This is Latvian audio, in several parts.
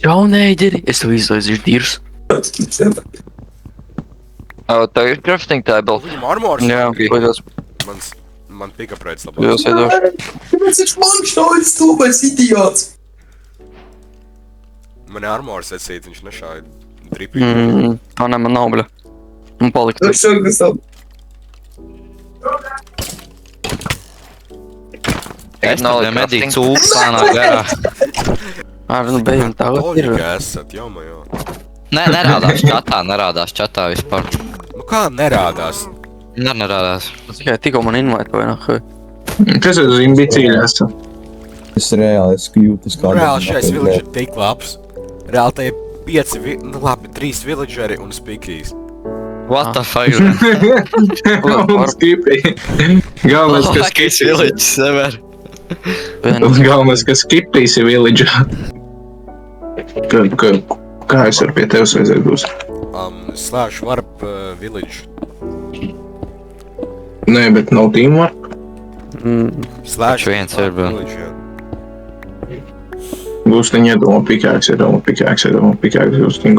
Jaunēģeri, es tev izlaizu dīrus. Tev ir crafting table? Viņam armors. Jā, beidzās. Man pikaprēts labāk. Jūs iedošu. Kāpēc viņš man šaujas stulbais idiots? Man ir armors ecīt, viņš nešāja dripīgi. Ne, man nav, bļa. Man palika. Es šauju, kas tam. Es tam medīju cūku plānā garā. Nu beidzam tagad ir. Loģika esat, jau. Nē, nerādās čatā vispār. Nu kā nerādās? Nerādās. Tikai tikko man invite vai Kas ir uz imbicīļa esmu? Es reāli jūtas kā... Reāli šais village ir tik labs. Reāli te ir 3 villageri un speakies. What the fuck? Un skipī. Galvenais, ka Labākais villages ever. Galvenais, ka skipīs ir villageā. Kā es varu pie tevis vajadzētu būs? / warp village. Nē, bet nav teamwork. / viens ir, bet- village, jā. Gustiņi iedomā pikāks,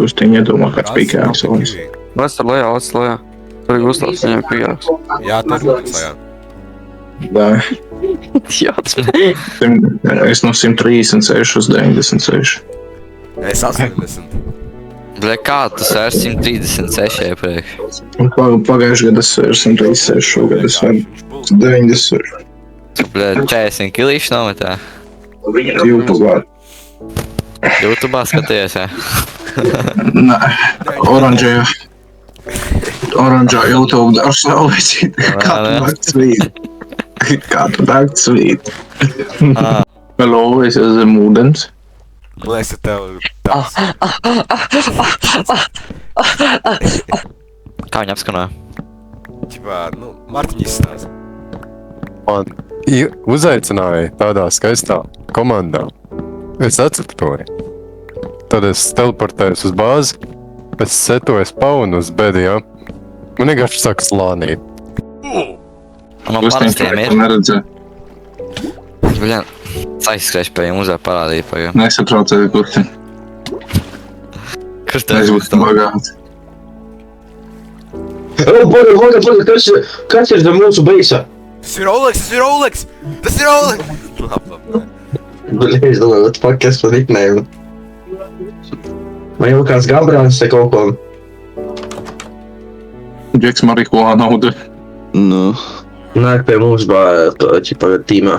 Gustiņi iedomā kāds pikāks. Lester lejā. Tur ir Gustavs, viņam pijāks. Jā, tas ir lejā. Tā, Jāts. es no 136 uz 96. Es 80. Bļa, kā tas ir 136 iepriekš? Un pagājuši gadu es varu 136, šogad es varu 96. Bļa, 40 kilīši nometā. YouTube. YouTube'ā skaties, jā. Nē, oranžā YouTube darbs nav vecīt. Kādu nakts svīt. Hello, es esmu zem ūdens. Man liekas, ka tev tāds. Kā viņi apskanāja? Ķipā, Martiņ izstāsta. Man uzaicināja tādā skaistā komandā. Es atceptoju. Tad es teleportējos uz bāzi, es setoju spaunu uz bedījām. Man vienkārši saka slānīt. Man parastiem ir. Neredzē. Bļa, aizskrēš pie jums uzvēr parādīja pagā. Nesatraucēju, kur te. Kur Es tev būtu bagāts. Kas ir zem mūsu beisa? Tas ir Olex! Labi. Bļa, es domāju, what fuck, es par nickname. Man jau kāds Gabrāns te kaut ko. Džeks marihuāna nauda. Nāk pie mums ķipa tīmā.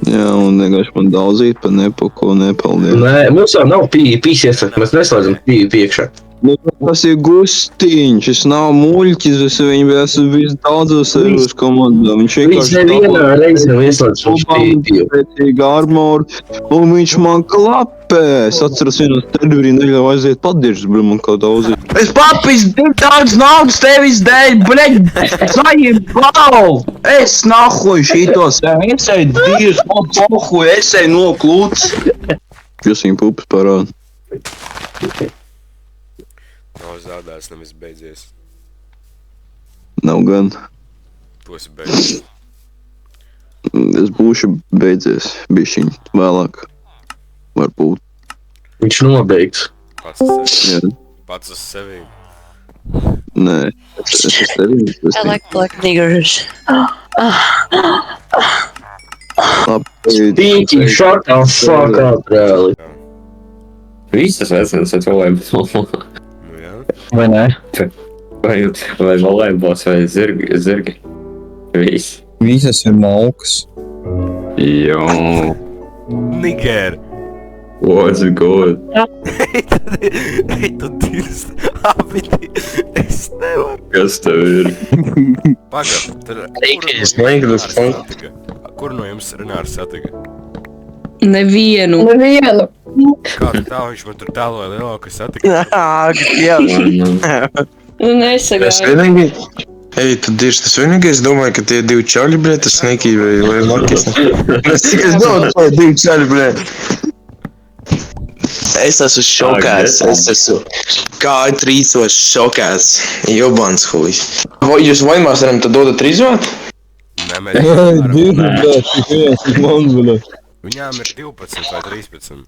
Jā, un vienkārši man daudzīt pa nepako nepaldies. Nē, mums jau nav pīs iesaka, mēs neslēdzam piekšā. Tas ir Gustiņš, es nav muļķis, es viņu esmu visdaudzos servus komandā. Viņš Viņš nevienā reizē nav ieslēdz uz pīpiju. pētīgi armoru, un viņš man klapē. Es atceros vienu serverī neļauj aiziet padiržas, bļa, man kā daudzīt. Es papis daudz naudas tevis dēļ, bļeģ, sajim blau! Es nahuj šitos, esēju divas, man pohuj, esēju no klūts. Jūs viņu pupas parāda. Nav zaudēts, nevis beidzies. Nav gan. Tu esi beidzies. Es būšu beidzies, bišķiņ, vēlāk. Varbūt. Viņš nobeigts. Jā. Pats uz sevi. Nē, es tevi. I like black niggers. Pīķi, shut the fuck up, reāli. Visas vecums ir volejbols. Nu jā. Vai ne? Vai volejbols, vai zirgi. Viss. Visas ir malkas. Jo. Niger. What's good? Ej, tu dirst. Abiti. Es nevaru. Kas tev ir? Pagad, tad... Kur no jums Renārs satika? Nevienu. Kā tā viņš man tur tēloja lielāku satika? Nesagāju. Ej, tad ir tas vienīgais, domāju, ka tie divi čaļi, bļē, tas Sneaky vai Lakis. Es tikai domāju, ka divi čaļi, bļē. Es esmu šokēts, es esmu kā trīsos šokēts. Jobans huļs. Vai jūs vainmās varam tad dodat rizot? Nē, mēs Divi, bet, tikai man, bļa. Viņām ir 12 vai 13.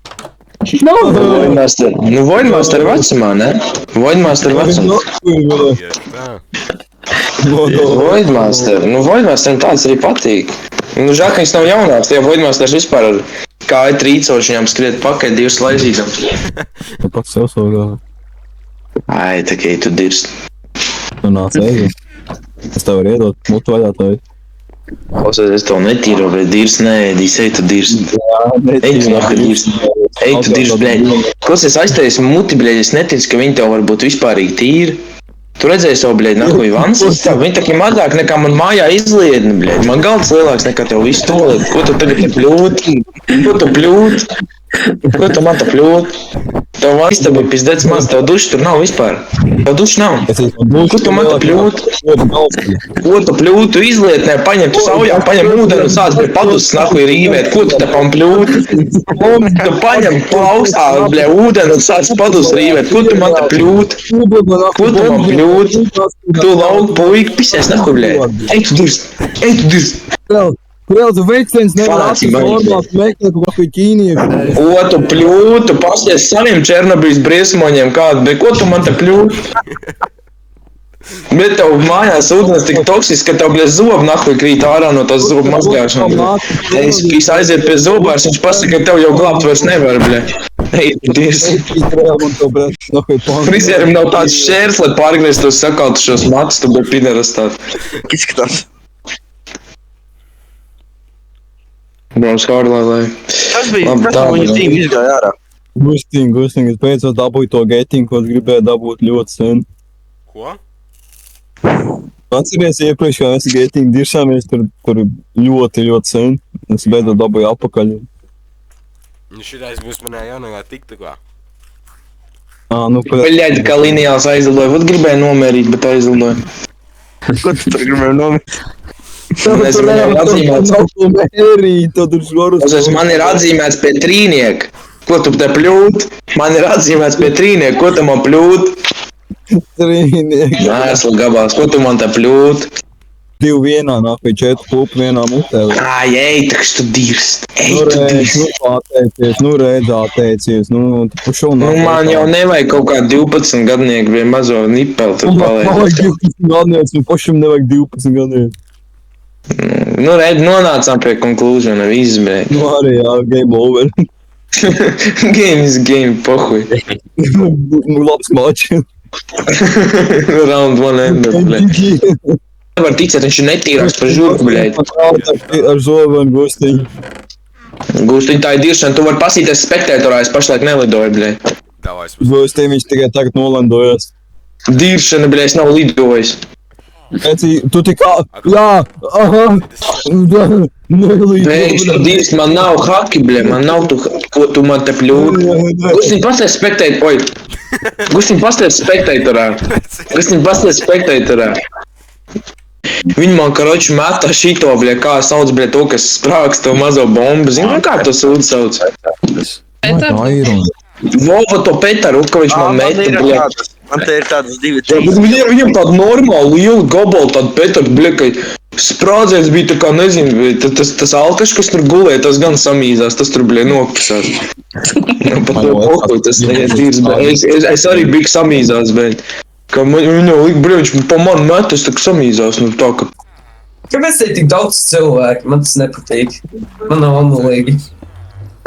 Voidmaster. Nu, Voidmaster vecumā, ne? Voidmaster vecumā. Tieši tā. Voidmaster. Nu, Voidmasteram tāds arī patīk. Nu, žēl, ka viņš nav jaunāks, tie Voidmasters vispār ar kāju trīcoši viņam skriet pakaļ divas laizītam. Pats sev savu galvu. Ai, tā kā tu dirst. Nu nāc ēgi. Es tev varu iedot mutu vaļā tevi. Klausies, es tev netīru, bet dirst neēdīs, ej tu dirst. Ej tu naka dirst. Ej tu dirst, bļēļ. Klausies, aiztais muti, bļēļ, es neticu, ka viņi tev var būt vispārīgi tīri. Tu redzēji savu, bļēļ, nahuj vansis, viņi tā kā mazāk nekā man mājā izliedni, bļēļ. Man galds lielāks nekā tev visu tolēt. Ko tu tagad te pļūt? Ko tu pļūt? Ko tu man te pļūt? Tev vansis te bija pizdēc maz, tev duši tur nav vispār. Tev duši nav. Ko tu man te pļūt? Ko tu pļūt? Tu izlietnē, paņem tu saujā, paņem ūdeni un sāc pie padus nahuj rīvēt. Ko tu te pam pļūt? Tu paņem plaustā, bļē, ūdeni un sāc padus rīvēt. Ko tu man te pļūt? Ko tu man pļūt? Tu lauk puiki, pisies nahuj, bļē. Ej tu dirst. Ej tu dirst. Kurēl tu veicens nevar atrast formāt meklēt kaut kādu ķīniešu. Ko tu pļūt? Tu pasties saviem Černobijas briesmoņiem kādu, bet ko tu man te pļūt? Bet tev mājās ūdens tik toksisks, ka tev, bļē, zobu nahuj krīt ārā no tās zobu mazgāšanas. Es aiziet pie zobārs, viņš pasaka, ka tev jau glābt vairs nevar, bļē. Ej, dirs. Frizierim nav tāds šērs, lai pārgriezt tos sakaltušos matus, tu bļē pideras tādu. Izskatās. Brauns Hārlai, lai... Tas bija, viņa tīm izgāja ārā. Gustīgi, es beidzot dabūju to getingu, ko es gribēju dabūt ļoti sen. Ko? Atceries iepriekš, kā mēs getingu dirsāmies tur ļoti sen. Es beidzot dabūju apakaļ. Šitais būs manā jaunajā TikTokā. Bļaļ, kā lineāls aizlidoja. Vat gribēju nomērīt, bet aizlidoja. Ko tu tur gribēji nomērīt? Nezinu, man ir atzīmēts. Man ir atzīmēts pie trīnieka. Ko tu te pļūt? Man ir atzīmēts pie trīnieka. Ko tu man pļūt? Trīnieka. Mēsla gabals. Ko tu man te pļūt? 2 vienā, nākai 4 pupi vienā mutē. Ai, ej, takš tu dirst. Ej, tu dirst. Nu redz, atteicies. Nu, man jau nevajag kaut kā 12 gadnieku vai mazo nipeli tur palēt. Man vajag 12 gadnieks, un pašam nevajag 12 gadnieks. Nu, redz, nonācām pie conclusiona, viss, bet. Nu, arī, jā, game over. Game is game, pohuj. Nu, labs mačs. Round one ended, bļēd. Nevar ticēt, viņš ir netīrāks par žurku, bļēd. Ar zobiem Gustiņu. Gustiņu, tā ir diršana, tu vari pasīties spektētorā, es pašlaik nelidoju, bļēd. Gustiņu, viņš tikai tagad nolandojas. Diršana, bļēd, es nav lidojis. Tu tikā, jā, aha, Viņš tu dirst, man nav haki, bļē, man nav tu, ko tu man te pļūt. Gustiņu, pasties spektētorā, oj. Gustiņu, pasties spektētorā. Gustiņu, pasties spektētorā. Viņi man, karoči, metā šito, bļē, kā sauc, bļē, to, kas sprāks to mazo bombu. Zinu, kā to sūdu sauc? Vova to Petaru, ka viņš man meta, bļē. Man te ir tādas 2, 3. Viņam tāda normāla, liela gabala, tāda Petaru, bļē, ka sprādziens bija tā kā, nezinu, tas alkaš, kas tur gulēja, tas gan samīzās, tas tur, bļē, nokasās. Pat to pokuj, tas neietīrs, bļē. Es arī biju samīzās, bļē. Ka viņa lika, bļē, viņš pa mani met, es tā kā samīzās, nu tā ka... Kāpēc te ir tik daudz cilvēku? Man tas nepatīk. Man nav omulīgi.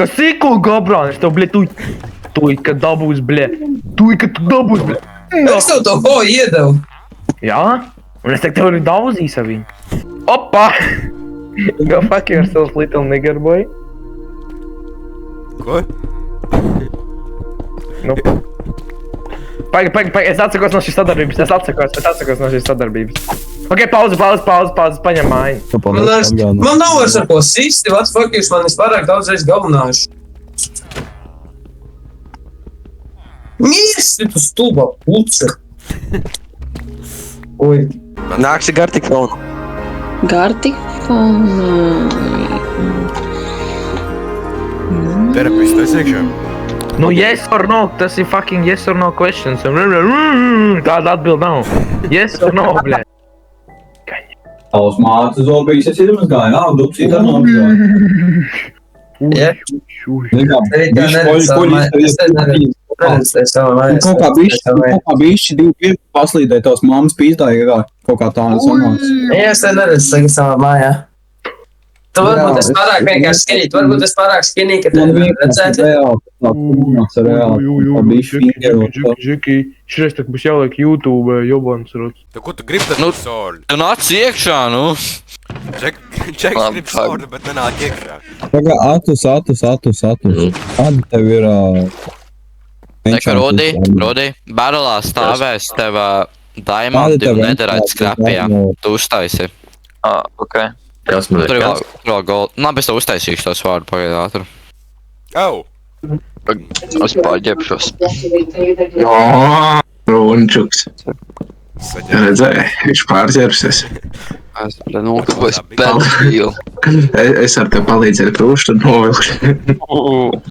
Kas īko, Gabrāns, tev, bļē, tuj, ka dabūs, bļē. Tuj, ka tu dabūs, bļē. Es tev to ho iedevu. Jā? Un es tev arī daudz īsa viņu. Opa! Go fuck yourself, little nigger boy. Ko? Nu. Paigi, es atsakos no šīs sadarbības, es atsakos no šīs sadarbības. Ok, pauze, paņem māju. Man nav vairs ar ko sisti, what fuck jūs man vispārāk daudzreiz galvenājuši. Mirsti tu stulbā puce. Oi. Nāksi gartikfonu. Gartikfonu. Terapists, tas iekšā? Nu, yes or no, tas ir fucking yes or no questions. Tāda atbild nav. Yes or no, bļē. Tavs mātes zobijas es izmazgāju, jā, dupsīt ar nomazgāju. Ja. Arī tā neredz savu māju. Es neredzu savu māju. Kaut kā bišķi 2 paslīdēja tavs mammas pīzdāja, kaut kā tā sanāca. Jā, es te neredzu tagad savā mājā. Tu varbūt es pārāk vienkārši skinīgi, varbūt es pārāk skinīgi, ka te nevar redzēt. Džeki, šreiz tak būs jāliek YouTube, jobans rots. Tu ko tu gribi tad nu, sordu? Tu nāc iekšā, nu! Džeks grib sordu, bet nenāk iekšā. Tagad atus. Kāda tev ir... Eka, Rudi, barolā stāvēs tev diamanti un netherite skrapjā. Tu uztaisi. Ok. Kas man ir? Tur ir vēl gold. Labi, es tev uztaisīšu tos vārdu pagaidā ātru. Au! Es pārģepšos. Jā, Runčuks. Redzēji, viņš pārģērsies. Es ar tev palīdzēju krūšu, tad novilkšu.